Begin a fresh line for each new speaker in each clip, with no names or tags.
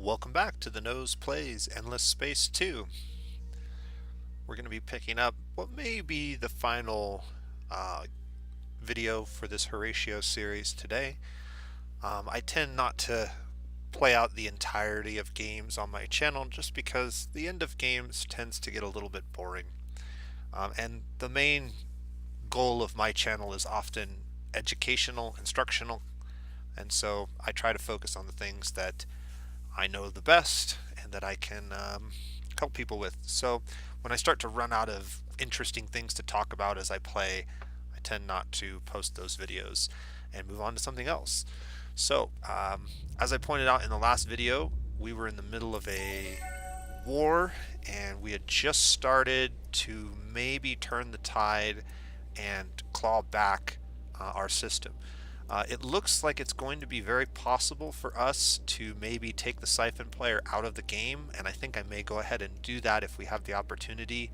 Welcome back to the Nose Plays Endless Space 2. We're going to be picking up what may be the final uh, video for this Horatio series today. I tend not to play out the entirety of games on my channel just because the end of games tends to get a little bit boring. And the main goal of my channel is often educational, instructional, and so I try to focus on the things that I know the best and that I can help people with. So when I start to run out of interesting things to talk about as I play, I tend not to post those videos and move on to something else. So as I pointed out in the last video, we were in the middle of a war and we had just started to maybe turn the tide and claw back our system. It looks like it's going to be very possible for us to maybe take the siphon player out of the game, and I think I may go ahead and do that if we have the opportunity.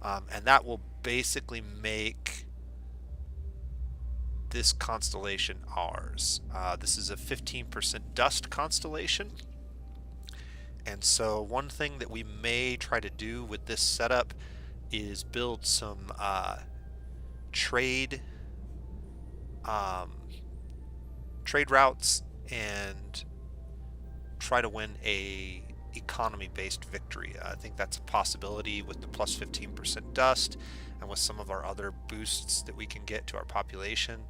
And that will basically make this constellation ours. This is a 15% dust constellation, and so one thing that we may try to do with this setup is build some trade trade routes and try to win a economy-based victory. I think that's a possibility with the plus 15% dust and with some of our other boosts that we can get to our population.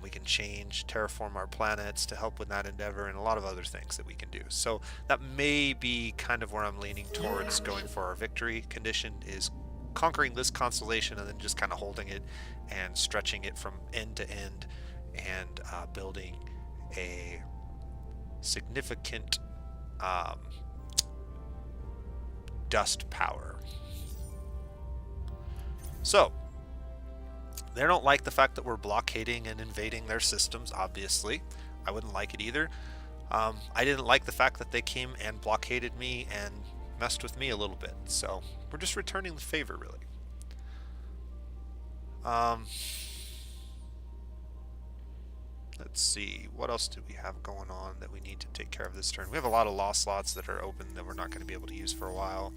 We can terraform our planets to help with that endeavor, and a lot of other things that we can do. So that may be kind of where I'm leaning towards going for our victory condition, is conquering this constellation and then just kind of holding it and stretching it from end to end and building a significant dust power. So they don't like the fact that we're blockading and invading their systems, obviously. I wouldn't like it either. I didn't like the fact that they came and blockaded me and messed with me a little bit. So we're just returning the favor, really. Let's see, what else do we have going on that we need to take care of this turn? We have a lot of lost slots that are open that we're not going to be able to use for a while.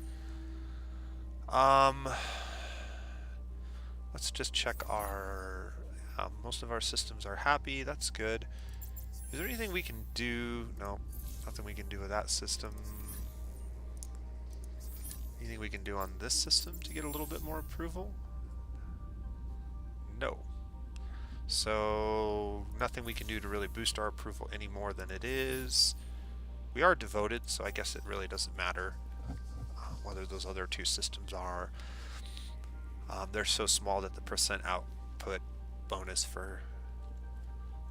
Let's just check our... most of our systems are happy, that's good. Is there anything we can do? No, nothing we can do with that system. Anything we can do on this system to get a little bit more approval? No. So nothing we can do to really boost our approval any more than it is. We are devoted, so I guess it really doesn't matter whether those other two systems are. They're so small that the percent output bonus for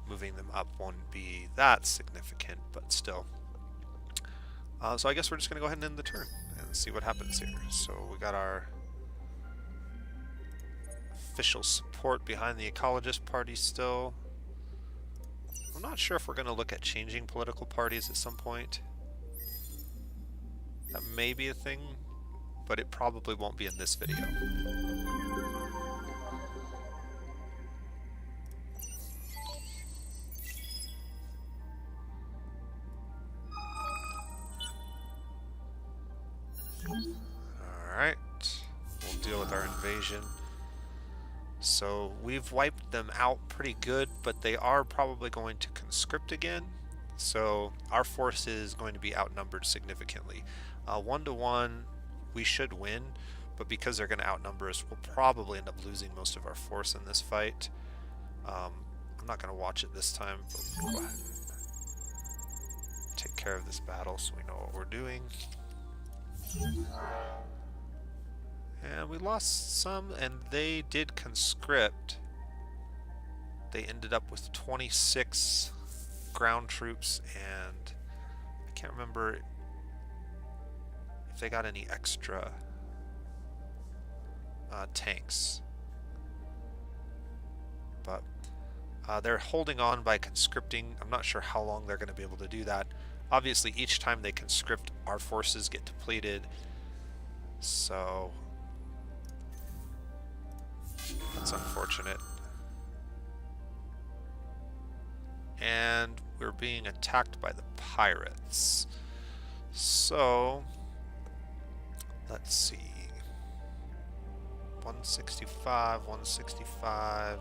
moving them up won't be that significant, but still. So I guess we're just going to go ahead and end the turn and see what happens here. So we got our official support behind the ecologist party still. I'm not sure if we're going to look at changing political parties at some point. That may be a thing, but it probably won't be in this video. Alright, we'll deal with our invasion. So we've wiped them out pretty good, but they are probably going to conscript again. So our force is going to be outnumbered significantly. 1-to-1, we should win, but because they're going to outnumber us, we'll probably end up losing most of our force in this fight. I'm not going to watch it this time, but we'll go ahead and take care of this battle so we know what we're doing. And we lost some, and they did conscript. They ended up with 26 ground troops, and I can't remember if they got any extra tanks. But they're holding on by conscripting. I'm not sure how long they're going to be able to do that. Obviously, each time they conscript, our forces get depleted. So that's unfortunate. And we're being attacked by the pirates. So, let's see. 165, 165.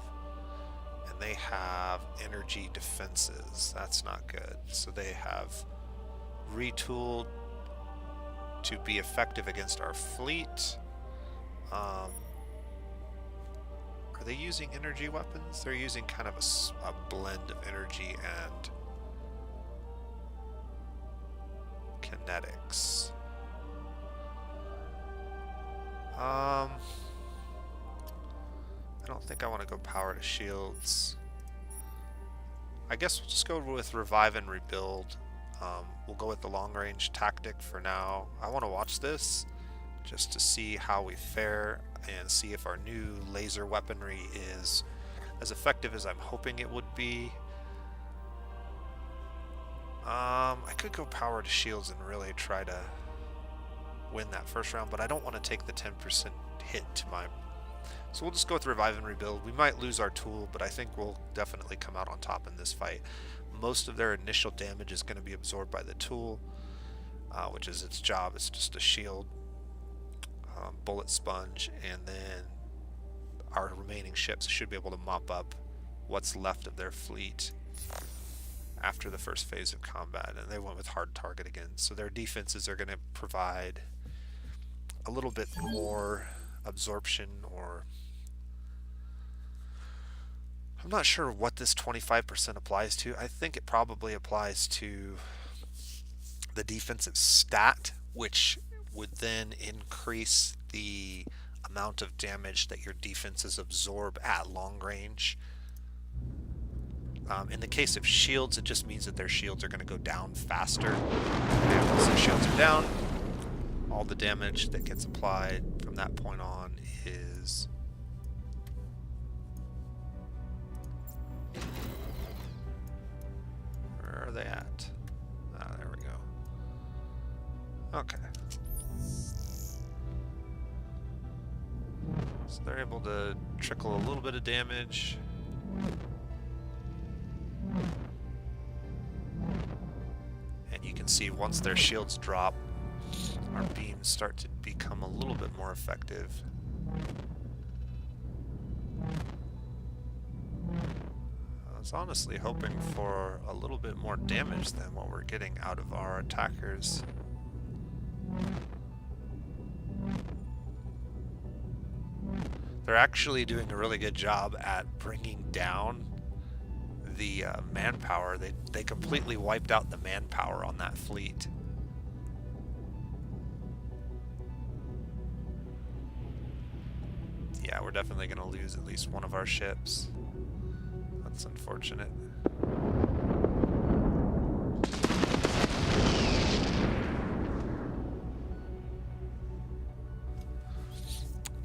And they have energy defenses. That's not good. So they have retooled to be effective against our fleet. Are they using energy weapons? They're using kind of a blend of energy and kinetics. I don't think I want to go power to shields. I guess we'll just go with revive and rebuild. We'll go with the long range tactic for now. I want to watch this just to see how we fare and see if our new laser weaponry is as effective as I'm hoping it would be. I could go power to shields and really try to win that first round, but I don't want to take the 10% hit to my... So we'll just go with revive and rebuild. We might lose our tool, but I think we'll definitely come out on top in this fight. Most of their initial damage is going to be absorbed by the tool, which is its job. It's just a shield, bullet sponge, and then our remaining ships should be able to mop up what's left of their fleet after the first phase of combat. And they went with hard target again, so their defenses are going to provide a little bit more absorption, or I'm not sure what this 25% applies to. I think it probably applies to the defensive stat, which would then increase the amount of damage that your defenses absorb at long range. In the case of shields, it just means that their shields are going to go down faster. And once their shields are down, all the damage that gets applied from that point on is... Where are they at? Ah, there we go. Okay. So they're able to trickle a little bit of damage. And you can see once their shields drop, our beams start to become a little bit more effective. I was honestly hoping for a little bit more damage than what we're getting out of our attackers. They're actually doing a really good job at bringing down the manpower. They completely wiped out the manpower on that fleet. Yeah, we're definitely going to lose at least one of our ships. That's unfortunate.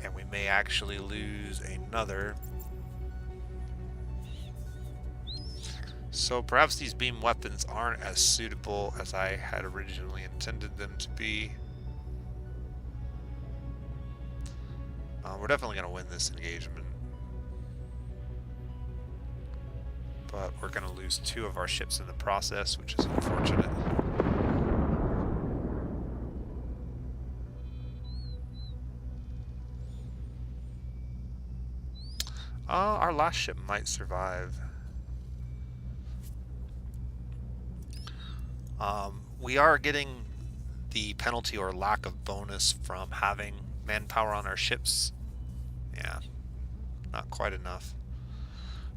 And we may actually lose another. So perhaps these beam weapons aren't as suitable as I had originally intended them to be. We're definitely going to win this engagement. But we're going to lose 2 of our ships in the process, which is unfortunate. Our last ship might survive. We are getting the penalty or lack of bonus from having manpower on our ships. Yeah, not quite enough.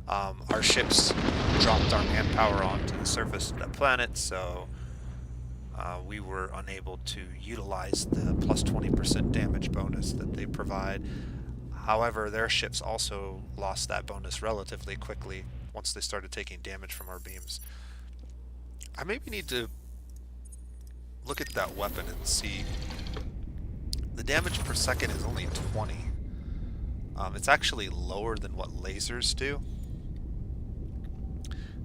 Our ships dropped our manpower onto the surface of the planet, so we were unable to utilize the plus 20% damage bonus that they provide. However, their ships also lost that bonus relatively quickly once they started taking damage from our beams. I maybe need to look at that weapon and see. The damage per second is only 20. It's actually lower than what lasers do.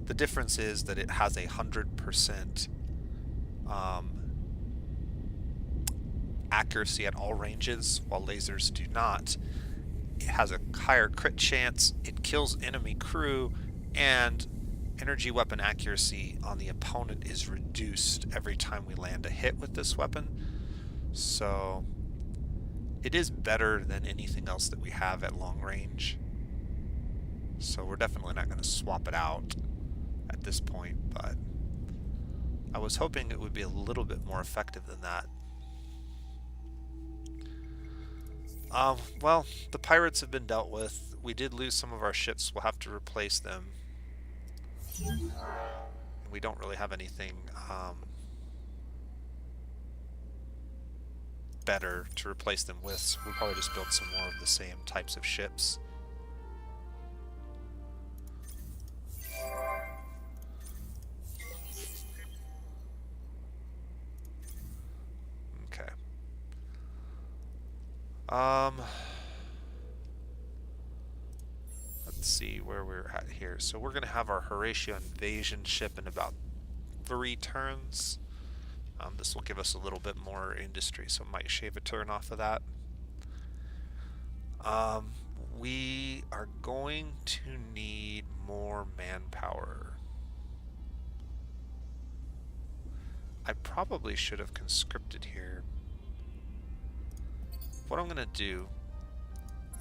The difference is that it has 100% accuracy at all ranges, while lasers do not. It has a higher crit chance, it kills enemy crew, and energy weapon accuracy on the opponent is reduced every time we land a hit with this weapon. So it is better than anything else that we have at long range. So we're definitely not going to swap it out at this point, but I was hoping it would be a little bit more effective than that. Well, the pirates have been dealt with. We did lose some of our ships. We'll have to replace them. We don't really have anything better to replace them with, so we'll probably just build some more of the same types of ships. Okay. Let's see where we're at here. So we're going to have our Horatio invasion ship in about 3 turns. This will give us a little bit more industry, so might shave a turn off of that. We are going to need more manpower. I probably should have conscripted here. What I'm going to do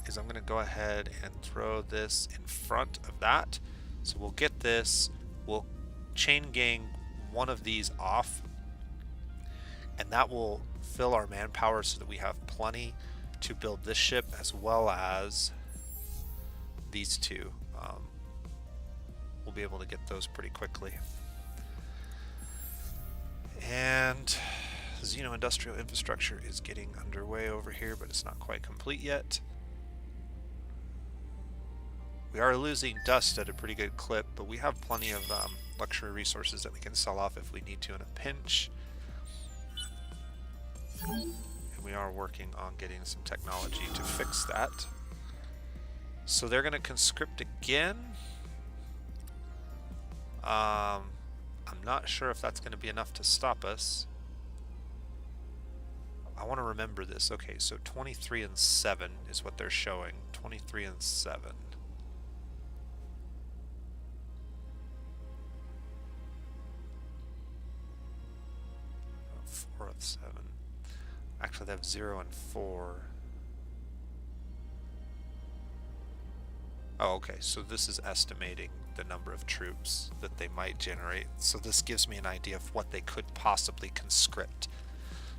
is I'm going to go ahead and throw this in front of that. So we'll get this, we'll chain gang one of these off, and that will fill our manpower so that we have plenty to build this ship as well as these two. We'll be able to get those pretty quickly. And Xeno-industrial infrastructure is getting underway over here, but it's not quite complete yet. We are losing dust at a pretty good clip, but we have plenty of luxury resources that we can sell off if we need to in a pinch. And we are working on getting some technology to fix that. So they're going to conscript again. I'm not sure if that's going to be enough to stop us. I want to remember this. Okay, so 23 and 7 is what they're showing. 23 and 7. 4 of 7. Actually, they have 0 and 4. Oh, okay, so this is estimating the number of troops that they might generate. So this gives me an idea of what they could possibly conscript.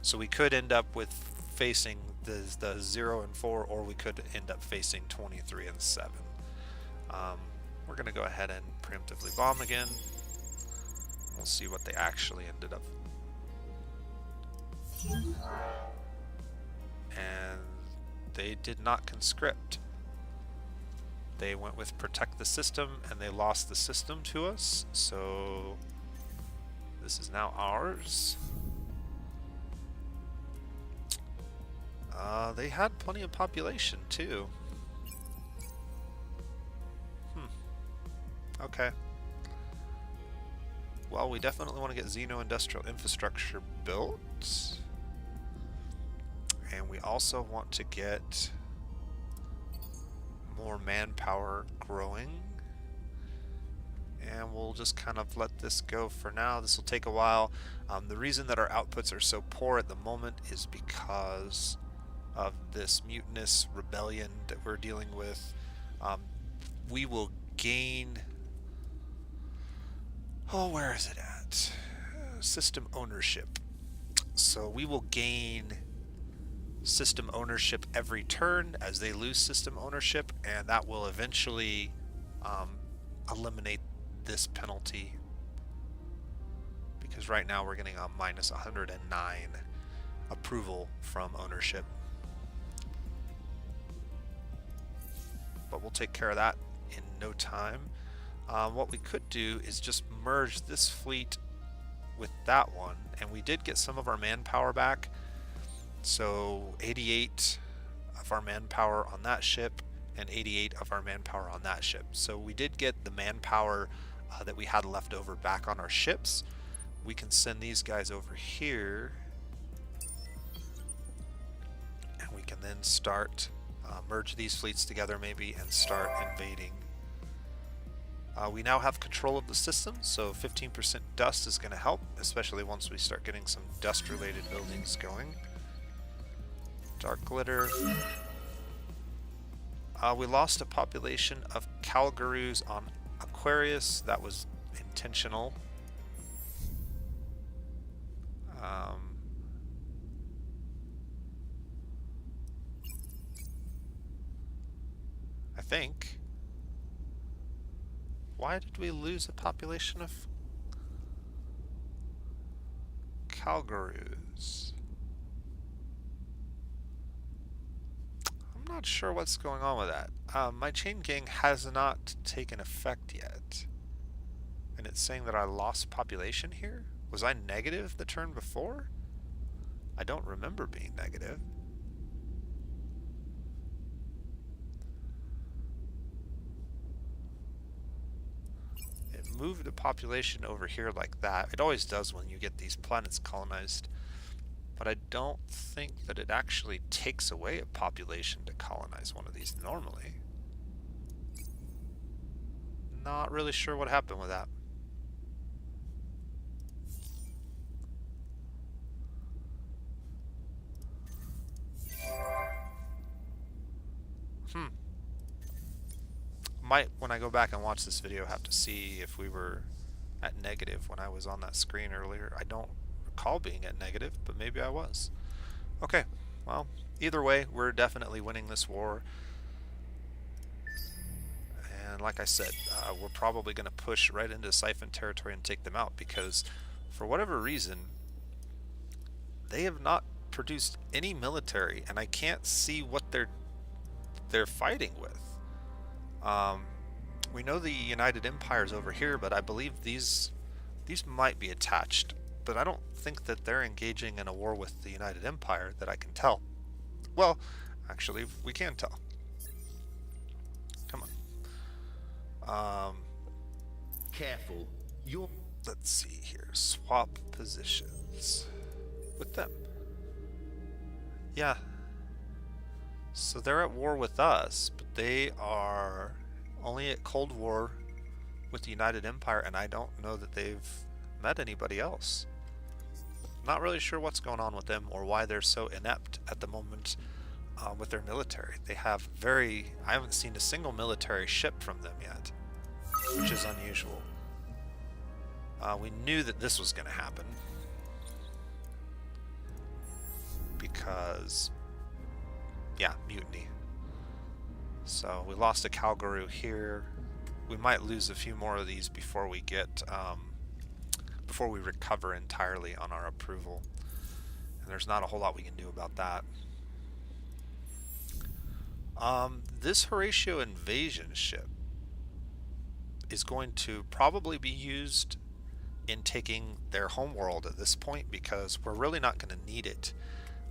So we could end up with facing the 0 and 4, or we could end up facing 23 and 7. We're going to go ahead and preemptively bomb again. We'll see what they actually ended up. And they did not conscript. They went with protect the system, and they lost the system to us, so this is now ours. They had plenty of population too. Okay. Well, we definitely want to get Xeno-industrial infrastructure built. And we also want to get more manpower growing. And we'll just kind of let this go for now. This will take a while. The reason that our outputs are so poor at the moment is because of this mutinous rebellion that we're dealing with. We will gain... Oh, where is it at? System ownership. So we will gain system ownership every turn as they lose system ownership, and that will eventually eliminate this penalty, because right now we're getting a minus 109 approval from ownership. But we'll take care of that in no time. What we could do is just merge this fleet with that one, and we did get some of our manpower back. So 88 of our manpower on that ship and 88 of our manpower on that ship. So we did get the manpower that we had left over back on our ships. We can send these guys over here, and we can then start merge these fleets together maybe and start invading We now have control of the system, so 15% dust is going to help, especially once we start getting some dust-related buildings going. Dark glitter. We lost a population of Calgaroos on Aquarius. That was intentional. I think. Why did we lose a population of Calgaroos? I'm not sure what's going on with that. My chain gang has not taken effect yet. And it's saying that I lost population here? Was I negative the turn before? I don't remember being negative. It moved the population over here like that. It always does when you get these planets colonized. But I don't think that it actually takes away a population to colonize one of these normally. Not really sure what happened with that. Might, when I go back and watch this video, have to see if we were at negative when I was on that screen earlier. I don't recall being at negative, but maybe I was. Okay, well, either way, we're definitely winning this war. And like I said, we're probably going to push right into Siphon territory and take them out, because for whatever reason, they have not produced any military, and I can't see what they're fighting with. We know the United Empire's over here, but I believe these might be attached. But I don't think that they're engaging in a war with the United Empire that I can tell. Well, actually, we can tell. Come on.
Careful.
Let's see here. Swap positions with them. Yeah. So they're at war with us, but they are only at Cold War with the United Empire, and I don't know that they've met anybody else. Not really sure what's going on with them or why they're so inept at the moment with their military. They have I haven't seen a single military ship from them yet, which is unusual. We knew that this was going to happen because, yeah, mutiny. So we lost a Calgaroo here. We might lose a few more of these before we get before we recover entirely on our approval. And there's not a whole lot we can do about that. This Horatio invasion ship is going to probably be used in taking their homeworld at this point, because we're really not going to need it,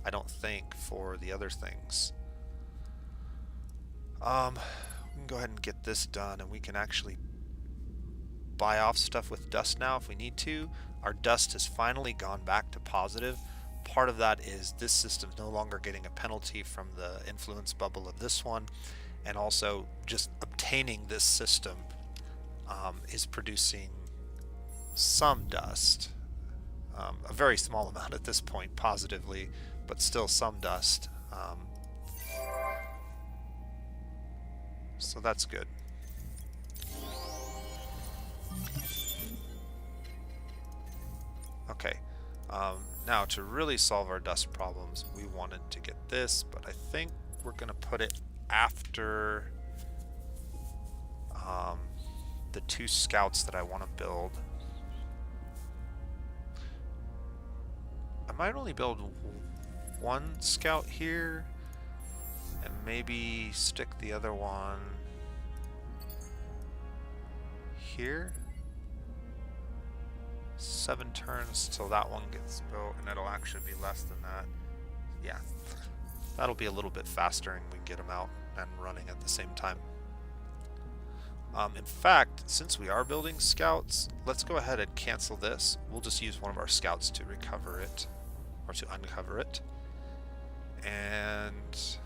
I don't think, for the other things. We can go ahead and get this done, and we can actually buy off stuff with dust now if we need to. Our dust has finally gone back to positive. Part of that is this system's no longer getting a penalty from the influence bubble of this one, and also just obtaining this system is producing some dust. A very small amount at this point, positively, but still some dust. So that's good. Okay, now to really solve our dust problems, we wanted to get this, but I think we're going to put it after the 2 scouts that I want to build. I might only build 1 scout here, and maybe stick the other one here. 7 turns till that one gets built, and it'll actually be less than that. Yeah, that'll be a little bit faster, and we can get them out and running at the same time. In fact, since we are building scouts, let's go ahead and cancel this. We'll just use one of our scouts to recover it, or to uncover it. And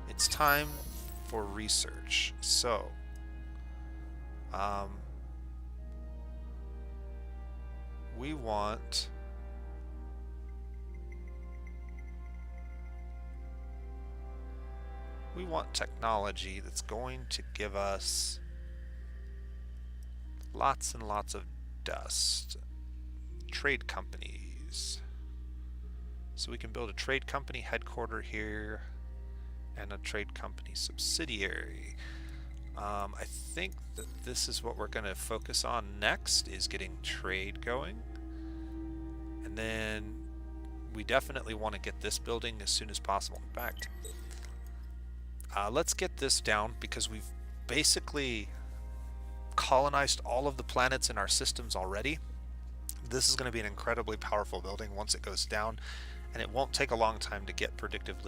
it's time for research. So Um, we want technology that's going to give us lots and lots of dust. Trade companies. So we can build a trade company headquarter here and a trade company subsidiary. I think that this is what we're going to focus on next, is getting trade going. And then we definitely want to get this building as soon as possible. In fact, let's get this down because we've basically colonized all of the planets in our systems already. This is going to be an incredibly powerful building once it goes down, and it won't take a long time to get predictive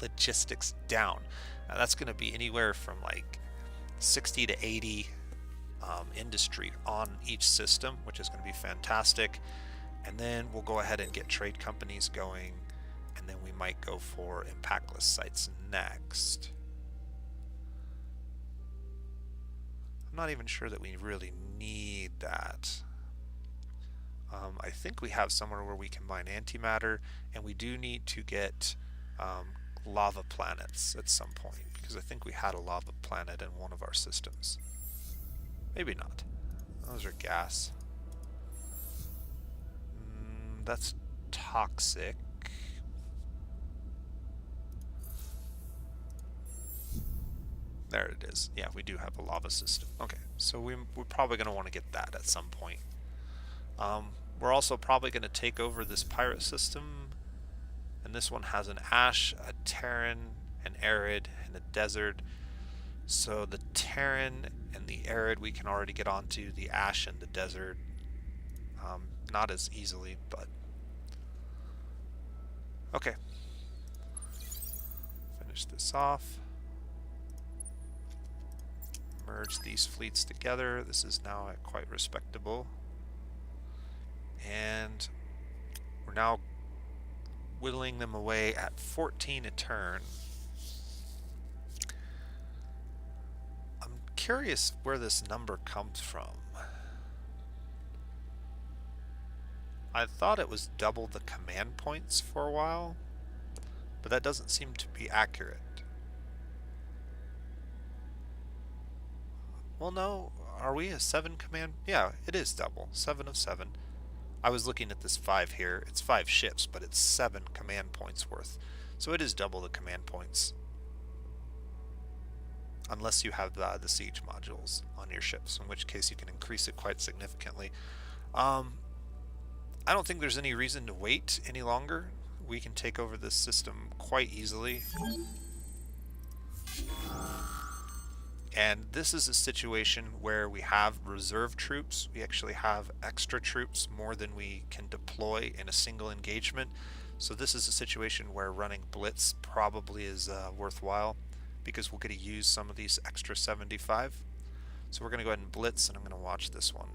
logistics down. Now that's going to be anywhere from like 60 to 80 industry on each system, which is going to be fantastic. And then we'll go ahead and get trade companies going, and then we might go for impactless sites next. I'm not even sure that we really need that. I think we have somewhere where we can mine antimatter, and we do need to get lava planets at some point, because I think we had a lava planet in one of our systems. Maybe not. Those are gas. That's toxic. There it is. Yeah, we do have a lava system. Okay, so we're probably going to want to get that at some point. We're also probably going to take over this pirate system, and this one has an ash, a Terran, an arid, and a desert. So the Terran and the arid we can already get onto. The ash and the desert, not as easily, but okay. Finish this off. Merge these fleets together. This is now at quite respectable. And we're now whittling them away at 14 a turn. I'm curious where this number comes from. I thought it was double the command points for a while, but that doesn't seem to be accurate. Well, no, are we a 7 command? Yeah, it is double. 7 of 7. I was looking at this 5 here. It's 5 ships, but it's 7 command points worth. So it is double the command points. Unless you have the siege modules on your ships, in which case you can increase it quite significantly. I don't think there's any reason to wait any longer. We can take over this system quite easily. And this is a situation where we have reserve troops. We actually have extra troops, more than we can deploy in a single engagement. So this is a situation where running Blitz probably is worthwhile, because we'll get to use some of these extra 75. So we're going to go ahead and Blitz, and I'm going to watch this one,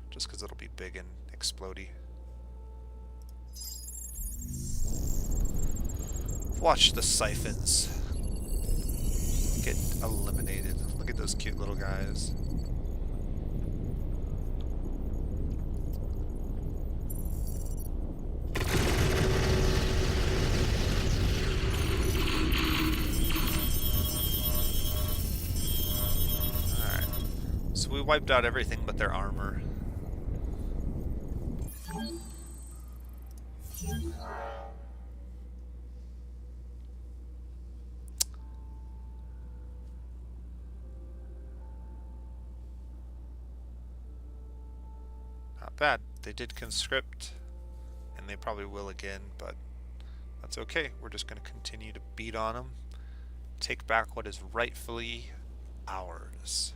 just because it'll be big and explodey. Watch the siphons get eliminated. Look at those cute little guys. Alright. So we wiped out everything but their armor. Not bad. They did conscript, and they probably will again, but that's okay. We're just going to continue to beat on them, take back what is rightfully ours.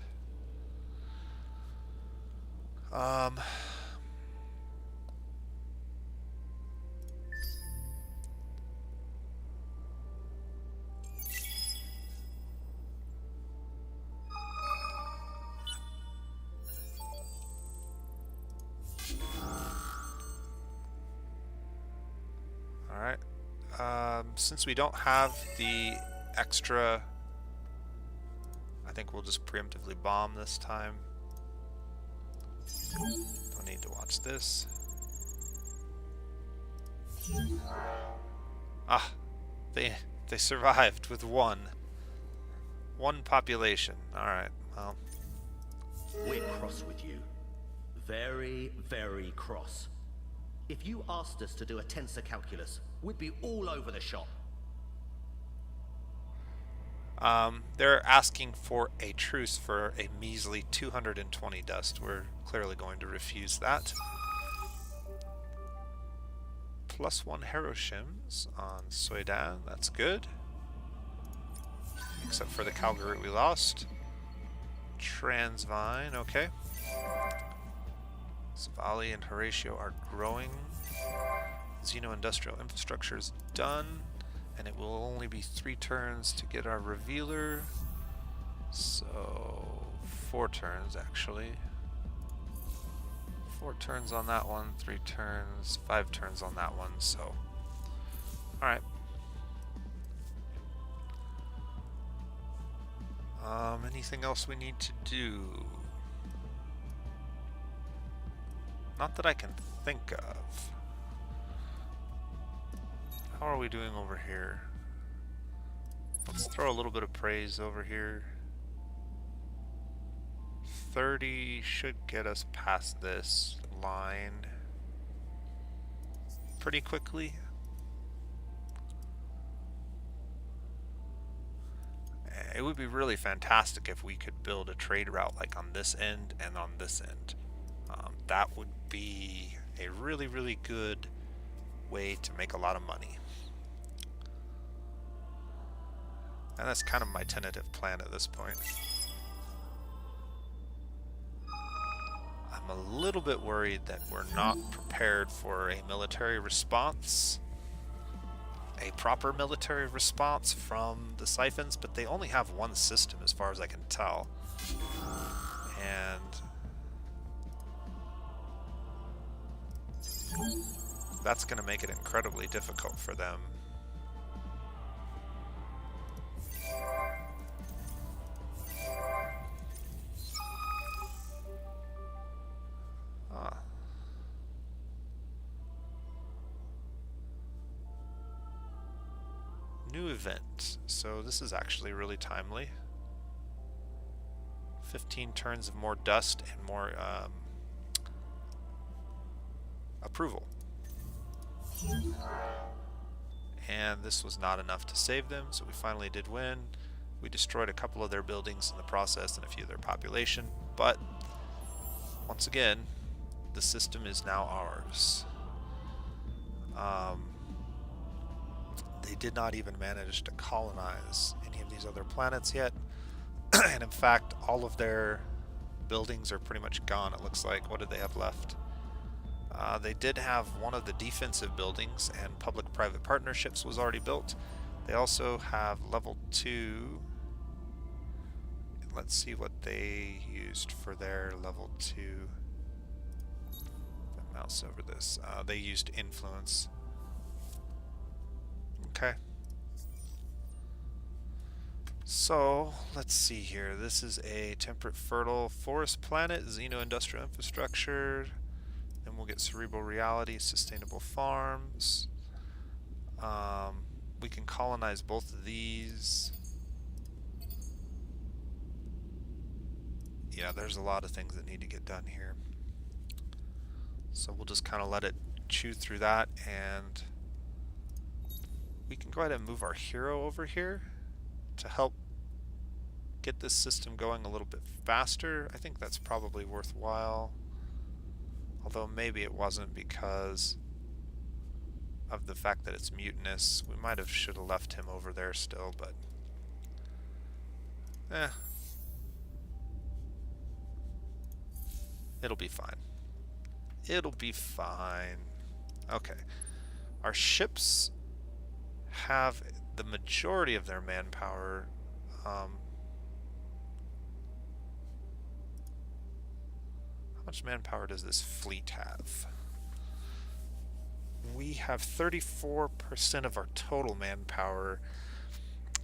Alright. Since we don't have the extra I think we'll just preemptively bomb this time. Don't need to watch this. Ah, they survived with one population. All right, well.
We're cross with you. Very, very cross. If you asked us to do a tensor calculus, we'd be all over the shop.
They're asking for a truce for a measly 220 dust. We're clearly going to refuse that. +1 Heroshims on Suedan, that's good. Except for the Calgary we lost. Transvine, okay. Savali and Horatio are growing. Xeno-industrial infrastructure is done. And it will only be 3 turns to get our revealer. So 4 turns actually. 4 turns on that one, 3 turns, 5 turns on that one, so. Alright. Anything else we need to do? Not that I can think of. How are we doing over here? Let's throw a little bit of praise over here. 30 should get us past this line pretty quickly. It would be really fantastic if we could build a trade route like on this end and on this end. That would be a really, really good way to make a lot of money. And that's kind of my tentative plan at this point. I'm a little bit worried that we're not prepared for a military response. A proper military response from the Siphons, but they only have one system as far as I can tell. And that's going to make it incredibly difficult for them. New event. So this is actually really timely. 15 turns of more dust and more approval. And this was not enough to save them, so we finally did win. We destroyed a couple of their buildings in the process and a few of their population, but once again, the system is now ours. They did not even manage to colonize any of these other planets yet. And in fact, all of their buildings are pretty much gone, it looks like. What did they have left? They did have one of the defensive buildings, and public-private partnerships was already built. They also have level 2. Let's see what they used for their level 2. The mouse over this. They used influence. Okay. So, let's see here. This is a temperate fertile forest planet, xeno-industrial infrastructure. Then we'll get cerebral reality, sustainable farms. We can colonize both of these. Yeah, there's a lot of things that need to get done here. So we'll just kind of let it chew through that, and we can go ahead and move our hero over here to help get this system going a little bit faster. I think that's probably worthwhile. Although maybe it wasn't because of the fact that it's mutinous. We might have should have left him over there still, but it'll be fine. It'll be fine. Okay. Our ships have the majority of their manpower. How much manpower does this fleet have? We have 34% of our total manpower.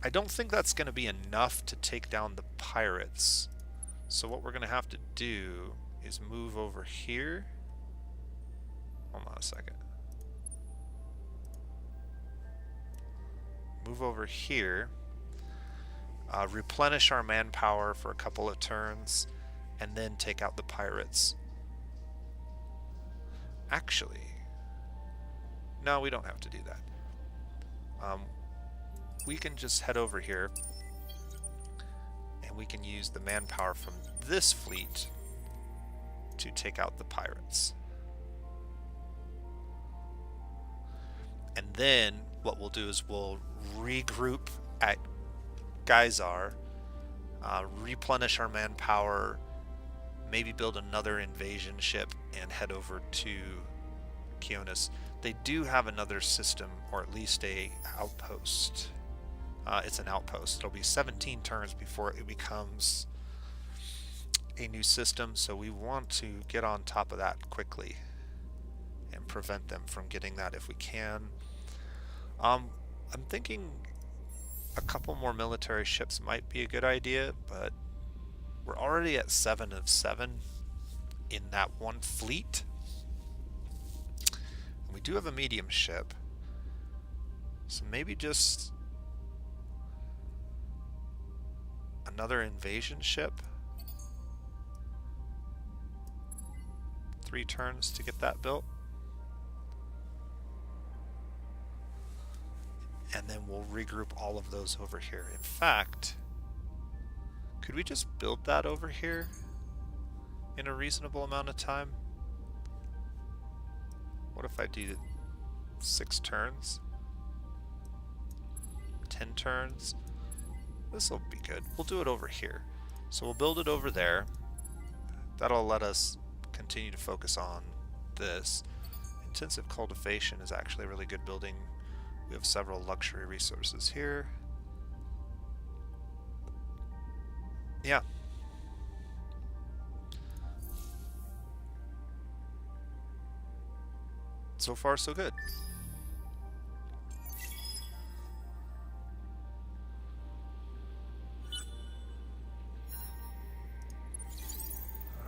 I don't think that's going to be enough to take down the pirates. So what we're going to have to do is move over here. Hold on a second. Move over here. Replenish our manpower for a couple of turns, and then take out the pirates. Actually, no, we don't have to do that. We can just head over here, and we can use the manpower from this fleet to take out the pirates. And then what we'll do is we'll regroup at Geysar, replenish our manpower, maybe build another invasion ship, and head over to Kionis. They do have another system, or at least a outpost. It's an outpost. It'll be 17 turns before it becomes a new system, so we want to get on top of that quickly and prevent them from getting that if we can. I'm thinking a couple more military ships might be a good idea, but we're already at 7 of 7 in that one fleet. We do have a medium ship, so maybe just another invasion ship. 3 turns to get that built. And then we'll regroup all of those over here. In fact, could we just build that over here in a reasonable amount of time? What if I do 6 turns? 10 turns? This will be good. We'll do it over here. So we'll build it over there. That'll let us continue to focus on this. Intensive cultivation is actually a really good building. We have several luxury resources here. Yeah. So far, so good.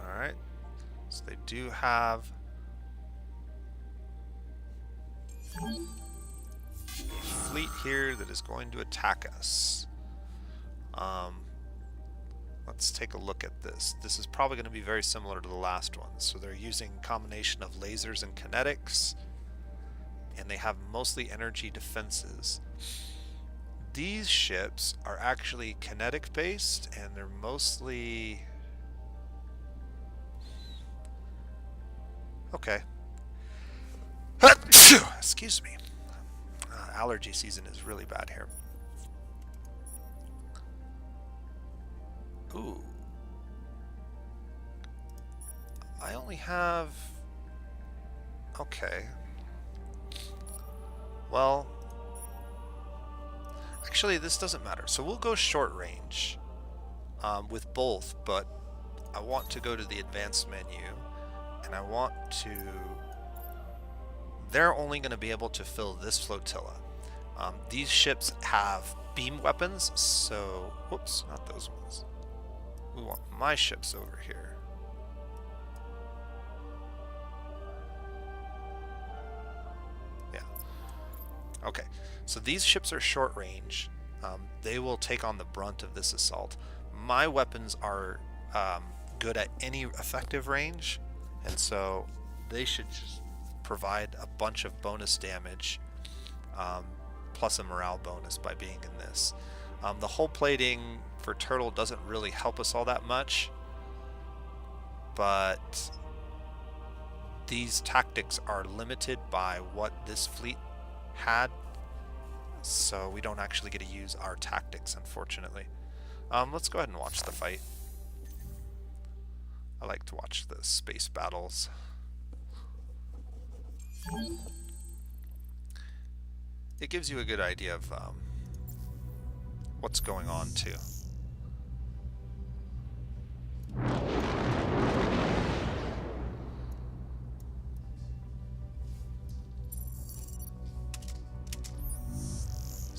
Alright. So they do have a fleet here that is going to attack us. Let's take a look at this. This is probably going to be very similar to the last one. So they're using a combination of lasers and kinetics, and they have mostly energy defenses. These ships are actually kinetic based, and they're mostly... Okay. Excuse me. Allergy season is really bad here. Ooh. I only have... Okay. Well... Actually, this doesn't matter. So we'll go short range with both, but I want to go to the advanced menu, and I want to... They're only going to be able to fill this flotilla. These ships have beam weapons, so... Whoops, not those ones. We want my ships over here. Yeah. Okay, so these ships are short range. They will take on the brunt of this assault. My weapons are good at any effective range, and so they should just provide a bunch of bonus damage, plus a morale bonus by being in this. The hull plating for Turtle doesn't really help us all that much, but these tactics are limited by what this fleet had, so we don't actually get to use our tactics, unfortunately. Let's go ahead and watch the fight. I like to watch the space battles. It gives you a good idea of what's going on too.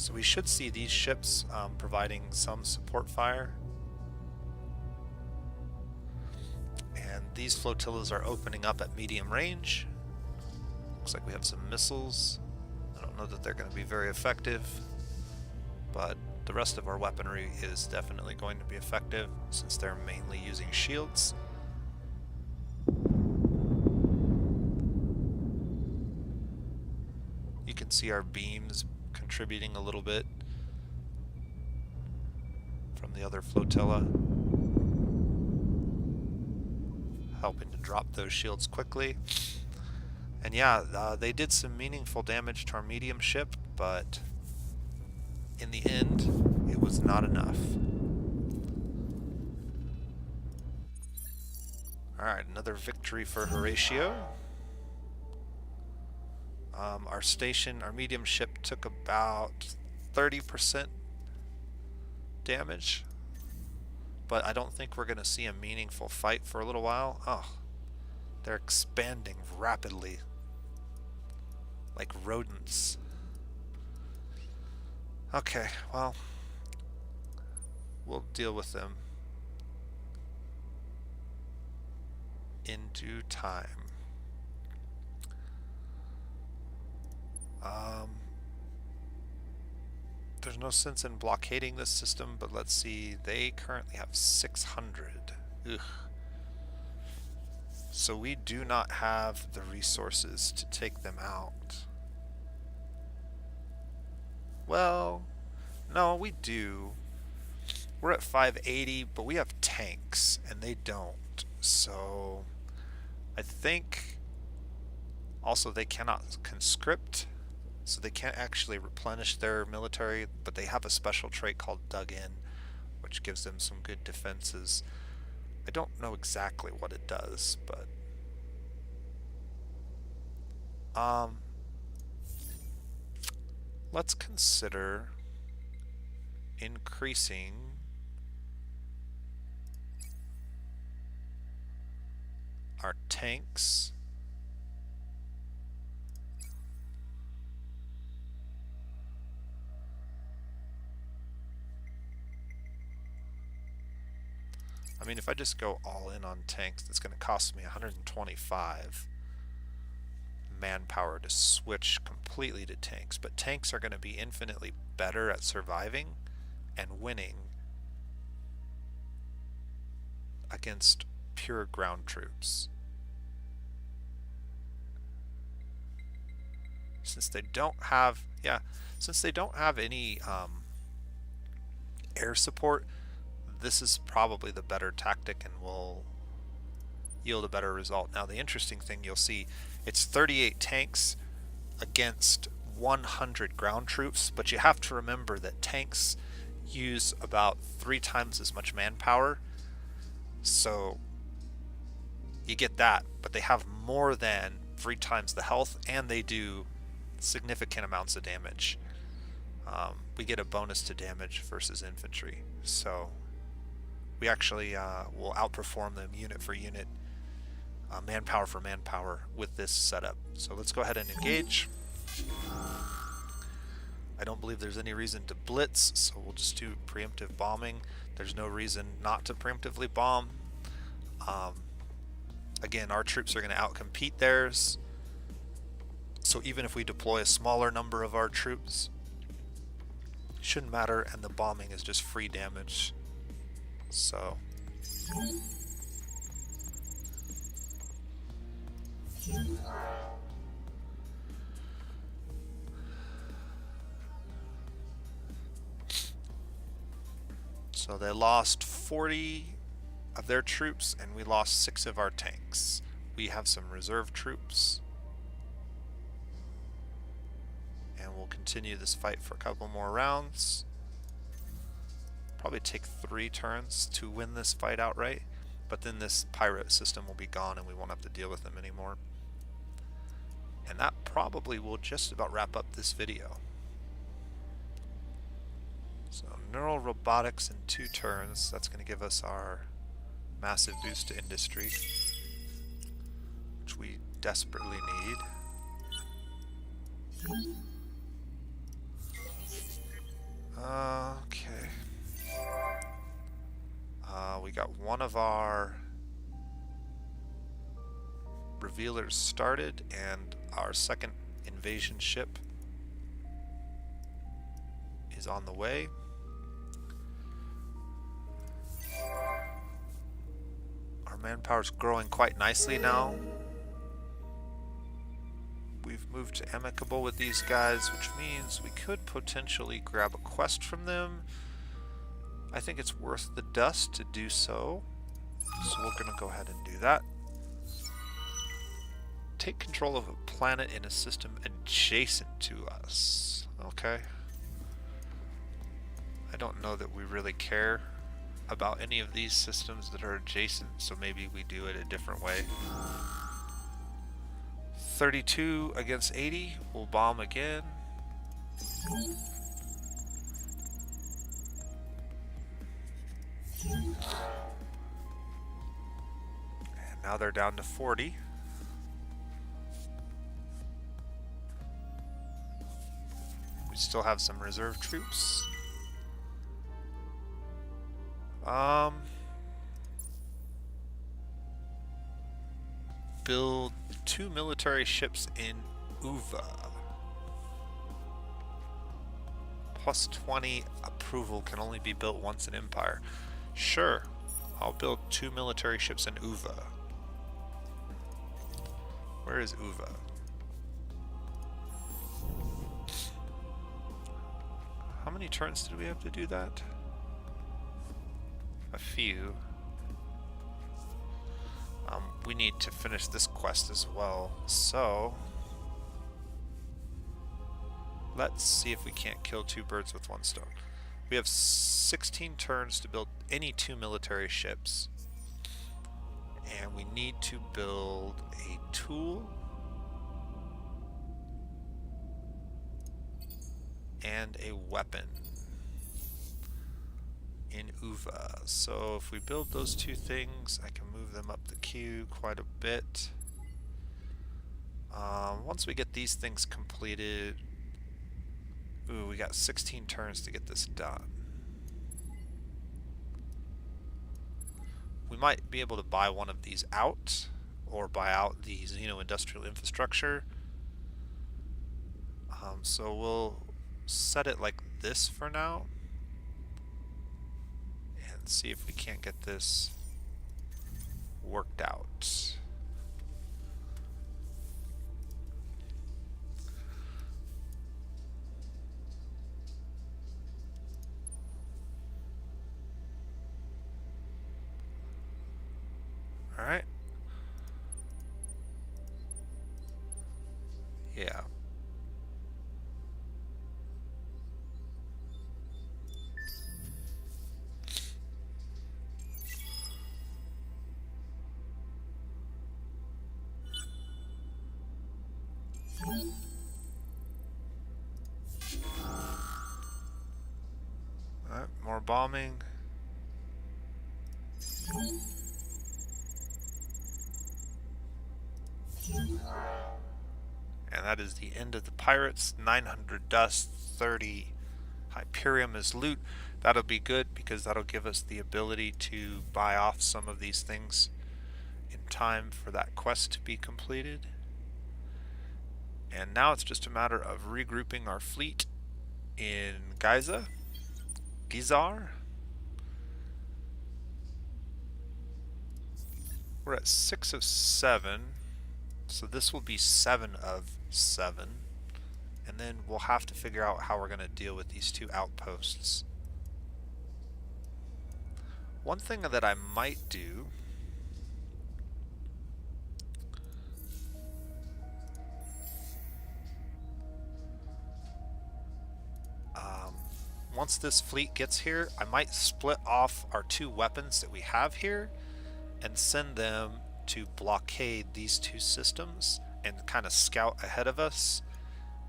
So we should see these ships providing some support fire. And these flotillas are opening up at medium range. Looks like we have some missiles. I don't know that they're going to be very effective, but the rest of our weaponry is definitely going to be effective since they're mainly using shields. You can see our beams contributing a little bit from the other flotilla, helping to drop those shields quickly. And yeah, they did some meaningful damage to our medium ship, but in the end, it was not enough. Alright, another victory for Horatio. Our medium ship took about 30% damage, but I don't think we're going to see a meaningful fight for a little while. Oh, they're expanding rapidly, like rodents. Okay, well, we'll deal with them in due time. There's no sense in blockading this system, but let's see, they currently have 600. Ugh. So we do not have the resources to take them out. Well, no, we do. We're at 580, but we have tanks, and they don't. So I think also they cannot conscript, so they can't actually replenish their military, but they have a special trait called Dug In, which gives them some good defenses. I don't know exactly what it does, but let's consider increasing our tanks. I mean, if I just go all in on tanks, it's going to cost me 125 manpower to switch completely to tanks. But tanks are going to be infinitely better at surviving and winning against pure ground troops. Since they don't have, any air support, this is probably the better tactic and will yield a better result. Now the interesting thing you'll see, it's 38 tanks against 100 ground troops, but you have to remember that tanks use about 3 times as much manpower, so you get that, but they have more than 3 times the health, and they do significant amounts of damage. We get a bonus to damage versus infantry, so we actually will outperform them unit for unit, manpower for manpower with this setup. So let's go ahead and engage. I don't believe there's any reason to blitz, so we'll just do preemptive bombing. There's no reason not to preemptively bomb. Again, our troops are going to outcompete theirs, so even if we deploy a smaller number of our troops, it shouldn't matter, and the bombing is just free damage. So they lost 40 of their troops, and we lost 6 of our tanks. We have some reserve troops, and we'll continue this fight for a couple more rounds. Probably take 3 turns to win this fight outright, but then this pirate system will be gone and we won't have to deal with them anymore. And that probably will just about wrap up this video. So neural robotics in 2 turns, that's going to give us our massive boost to industry, which we desperately need. one of our revealers started and our second invasion ship is on the way. Our manpower's growing quite nicely now. We've moved to amicable with these guys, which means we could potentially grab a quest from them. I think it's worth the dust to do so. So we're going to go ahead and do that. Take control of a planet in a system adjacent to us. Okay. I don't know that we really care about any of these systems that are adjacent, so maybe we do it a different way. 32 against 80. We'll bomb again. And now they're down to 40. We still have some reserve troops. Build 2 military ships in Uva. Plus 20 approval can only be built once in Empire. Sure, I'll build 2 military ships in Uva. Where is Uva? How many turns did we have to do that? A few. We need to finish this quest as well, so let's see if we can't kill 2 birds with 1 stone. We have 16 turns to build any 2 military ships, and we need to build a tool and a weapon in Uva. So if we build those 2 things, I can move them up the queue quite a bit. Once we get these things completed, ooh, we got 16 turns to get this done. We might be able to buy one of these out, or buy out the industrial infrastructure. So we'll set it like this for now. See if we can't get this worked out. All right. Yeah. Alright, more bombing. And that is the end of the pirates. 900 dust, 30 Hyperium as loot. That'll be good because that'll give us the ability to buy off some of these things in time for that quest to be completed. And now it's just a matter of regrouping our fleet in Gizar. We're at 6 of 7, so this will be 7 of 7. And then we'll have to figure out how we're going to deal with these 2 outposts. One thing that I might do once this fleet gets here, I might split off our 2 weapons that we have here and send them to blockade these 2 systems and kind of scout ahead of us.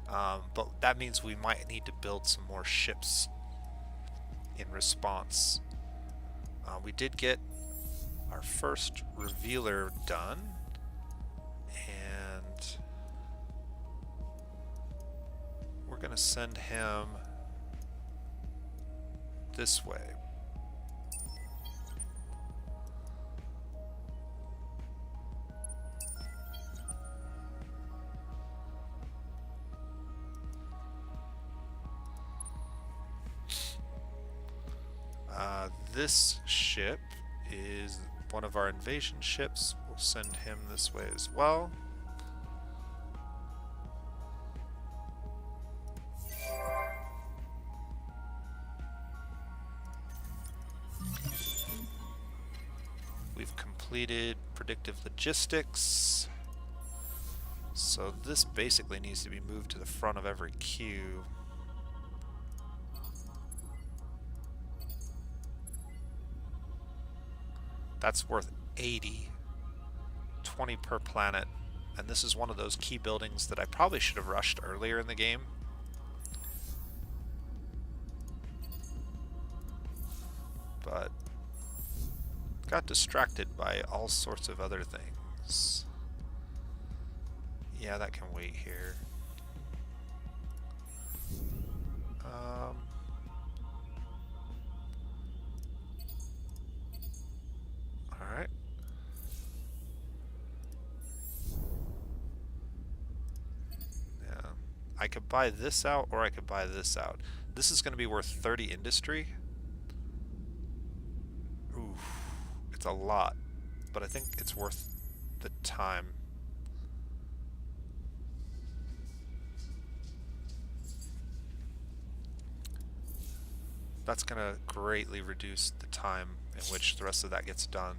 But that means we might need to build some more ships in response. We did get our first revealer done, and we're going to send him this way. this ship is one of our invasion ships. We'll send him this way as well. We've completed predictive logistics. So this basically needs to be moved to the front of every queue. That's worth 80. 20 per planet. And this is one of those key buildings that I probably should have rushed earlier in the game. But got distracted by all sorts of other things. Yeah, that can wait here. Alright. Yeah. I could buy this out or I could buy this out. This is going to be worth 30 industry. Oof. It's a lot, but I think it's worth the time. That's going to greatly reduce the time in which the rest of that gets done.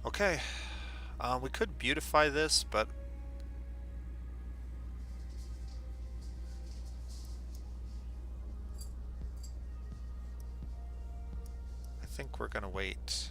Okay, we could beautify this, but I think we're going to wait.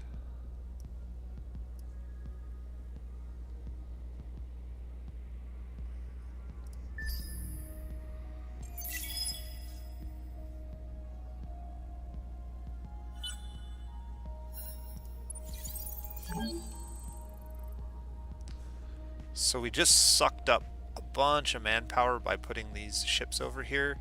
So we just sucked up a bunch of manpower by putting these ships over here.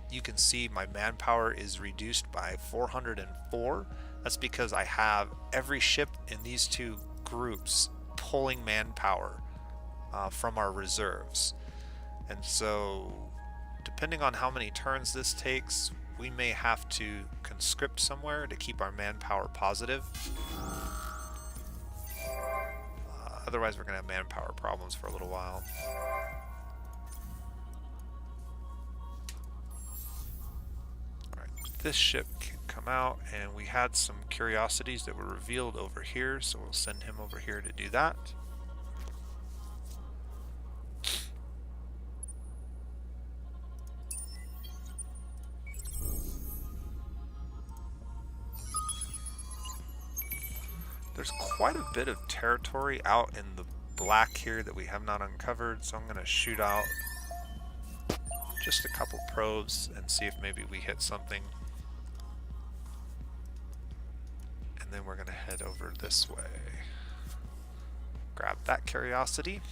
You can see my manpower is reduced by 404. That's because I have every ship in these two groups pulling manpower from our reserves. And so, depending on how many turns this takes, we may have to conscript somewhere to keep our manpower positive. Otherwise, we're going to have manpower problems for a little while. Alright, this ship can come out, and we had some curiosities that were revealed over here, so we'll send him over here to do that. There's quite a bit of territory out in the black here that we have not uncovered, so I'm going to shoot out just a couple probes and see if maybe we hit something. And then we're going to head over this way. Grab that curiosity.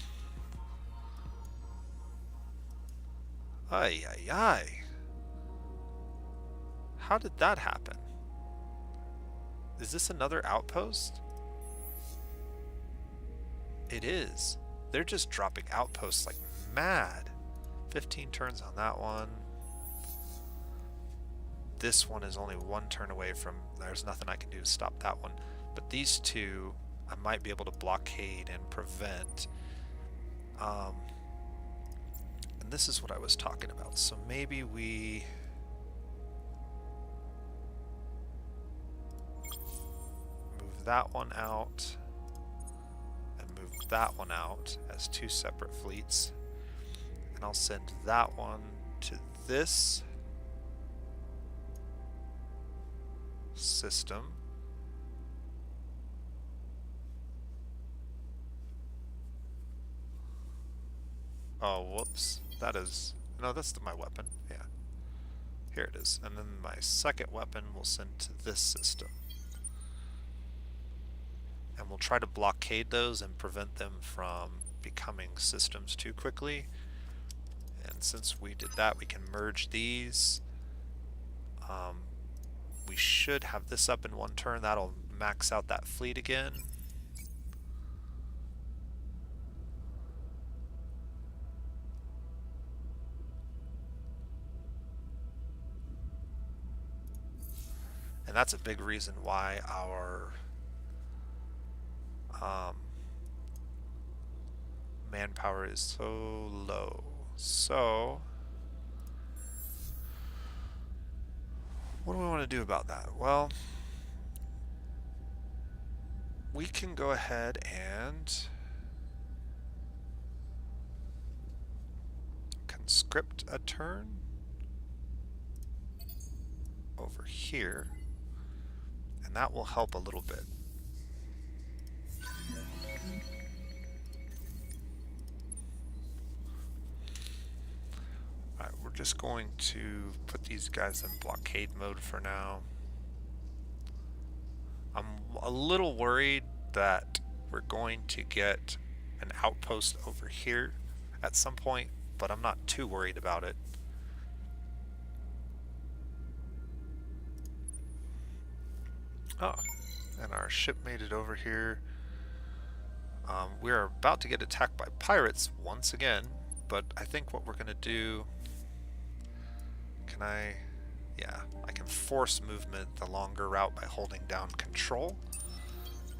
Ay, ay, ay. How did that happen? Is this another outpost? It is. They're just dropping outposts like mad. 15 turns on that one. This one is only one turn away from... There's nothing I can do to stop that one. But these two, I might be able to blockade and prevent. And this is what I was talking about. So maybe we... move that one out. That one out as two separate fleets, and I'll send that one to this system. Oh, whoops. That is... No, that's my weapon. Yeah. Here it is. And then my second weapon we'll send to this system. And we'll try to blockade those and prevent them from becoming systems too quickly. And since we did that, we can merge these. We should have this up in one turn. That'll max out that fleet again. And that's a big reason why our manpower is so low. So what do we want to do about that? Well, we can go ahead and conscript a turn over here, and that will help a little bit. Alright, we're just going to put these guys in blockade mode for now. I'm a little worried that we're going to get an outpost over here at some point, but I'm not too worried about it. Oh, and our ship made it over here. We are about to get attacked by pirates once again, but I think what we're going to do... Yeah, I can force movement the longer route by holding down control,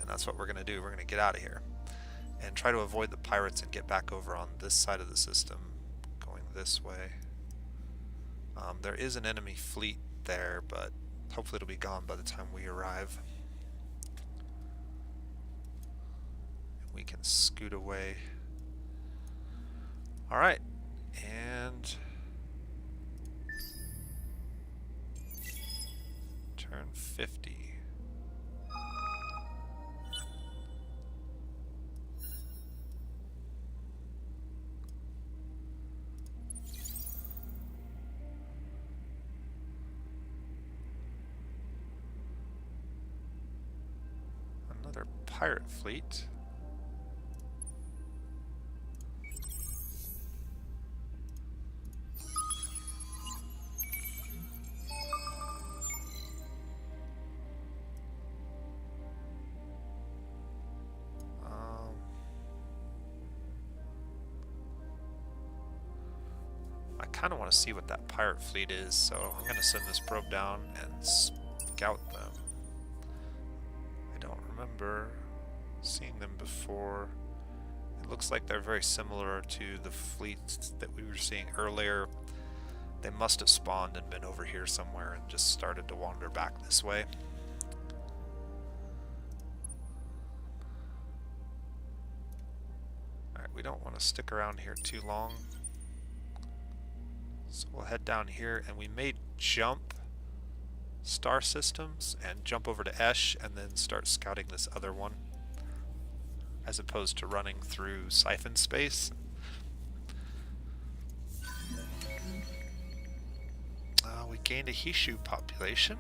and that's what we're going to do. We're going to get out of here and try to avoid the pirates and get back over on this side of the system, going this way. There is an enemy fleet there, but hopefully it'll be gone by the time we arrive. We can scoot away. Alright, and turn 50. Another pirate fleet. I kind of want to see what that pirate fleet is, so I'm going to send this probe down and scout them. I don't remember seeing them before. It looks like they're very similar to the fleets that we were seeing earlier. They must have spawned and been over here somewhere and just started to wander back this way. Alright, we don't want to stick around here too long. So we'll head down here, and we may jump star systems and jump over to Esh and then start scouting this other one, as opposed to running through siphon space. We gained a Hishu population.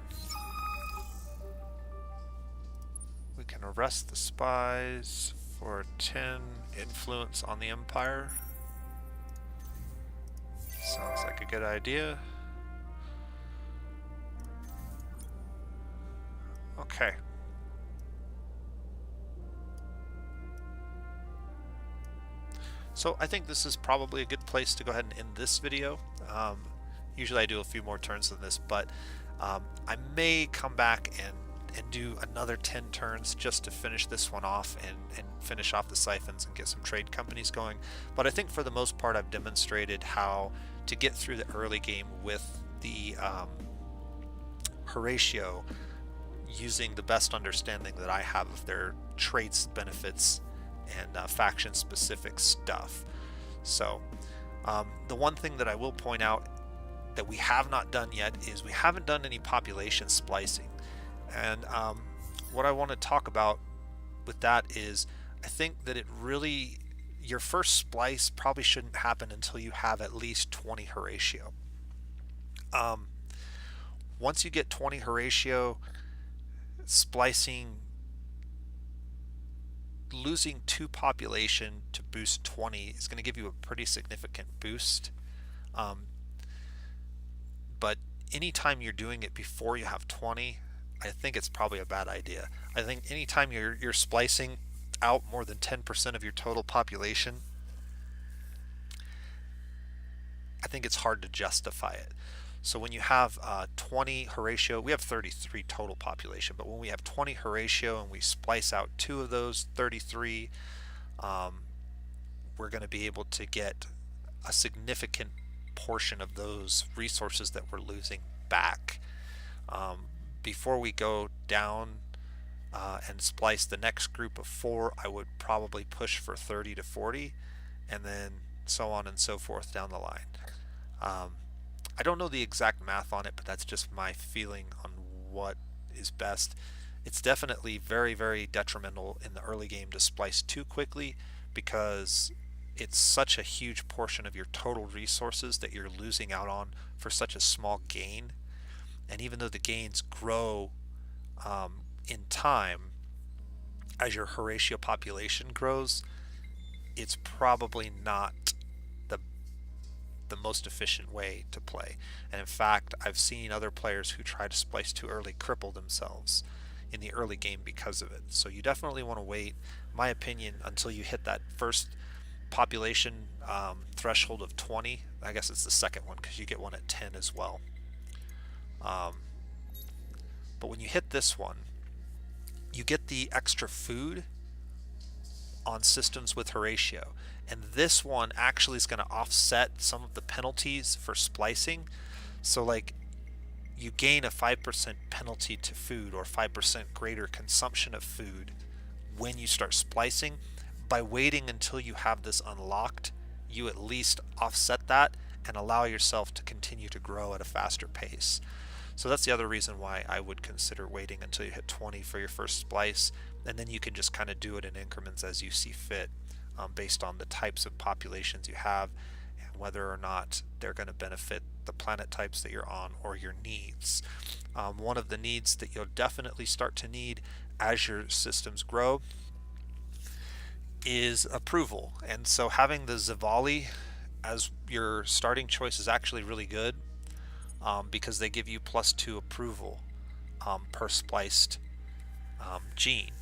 We can arrest the spies for 10 influence on the Empire. Sounds like a good idea. Okay. So I think this is probably a good place to go ahead and end this video. Usually I do a few more turns than this, but I may come back and do another 10 turns just to finish this one off and finish off the siphons and get some trade companies going. But I think for the most part I've demonstrated how to get through the early game with the Horatio using the best understanding that I have of their traits, benefits, and faction specific stuff. So the one thing that I will point out that we have not done yet is we haven't done any population splicing. And what I want to talk about with that is I think that it really, your first splice probably shouldn't happen until you have at least 20 Horatio. Once you get 20 Horatio, splicing, losing 2 population to boost 20 is going to give you a pretty significant boost. But anytime you're doing it before you have 20, I think it's probably a bad idea. I think anytime you're splicing out more than 10% of your total population, I think it's hard to justify it. So when you have 20 Horatio, we have 33 total population, but when we have 20 Horatio and we splice out two of those 33, um, we're going to be able to get a significant portion of those resources that we're losing back. Um, Before we go down and splice the next group of four, I would probably push for 30 to 40, and then so on and so forth down the line. Um, I don't know the exact math on it, but that's just my feeling on what is best. It's definitely very, very detrimental in the early game to splice too quickly because it's such a huge portion of your total resources that you're losing out on for such a small gain. And even though the gains grow in time as your Horatio population grows, it's probably not the the most efficient way to play. And in fact, I've seen other players who try to splice too early cripple themselves in the early game because of it. So you definitely want to wait, my opinion, until you hit that first population threshold of 20. I guess it's the second one because you get one at 10 as well. Um, but when you hit this one, you get the extra food on systems with Horatio. And this one actually is going to offset some of the penalties for splicing. So like you gain a 5% penalty to food or 5% greater consumption of food when you start splicing. By waiting until you have this unlocked, you at least offset that and allow yourself to continue to grow at a faster pace. So that's the other reason why I would consider waiting until you hit 20 for your first splice, and then you can just kind of do it in increments as you see fit, based on the types of populations you have and whether or not they're going to benefit the planet types that you're on or your needs. One of the needs that you'll definitely start to need as your systems grow is approval. And so having the Zivali as your starting choice is actually really good, because they give you +2 approval per spliced gene.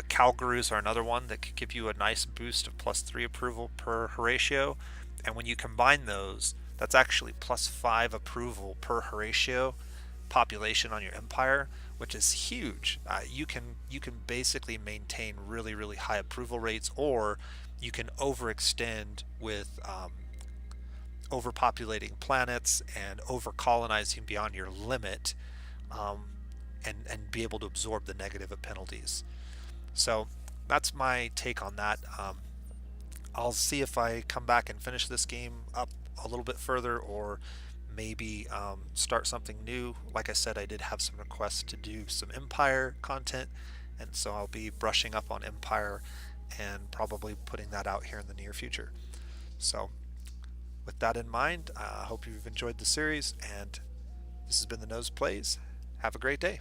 Calgurus are another one that could give you a nice boost of +3 approval per Horatio. And when you combine those, that's actually +5 approval per Horatio population on your empire, which is huge. You can basically maintain really, really high approval rates, or you can overextend with overpopulating planets and over colonizing beyond your limit, um, and be able to absorb the negative penalties. So that's my take on that. I'll see if I come back and finish this game up a little bit further, or maybe start something new. Like I said, I did have some requests to do some Empire content, and so I'll be brushing up on Empire and probably putting that out here in the near future. So with that in mind, I hope you've enjoyed the series, and this has been the Nose Plays. Have a great day.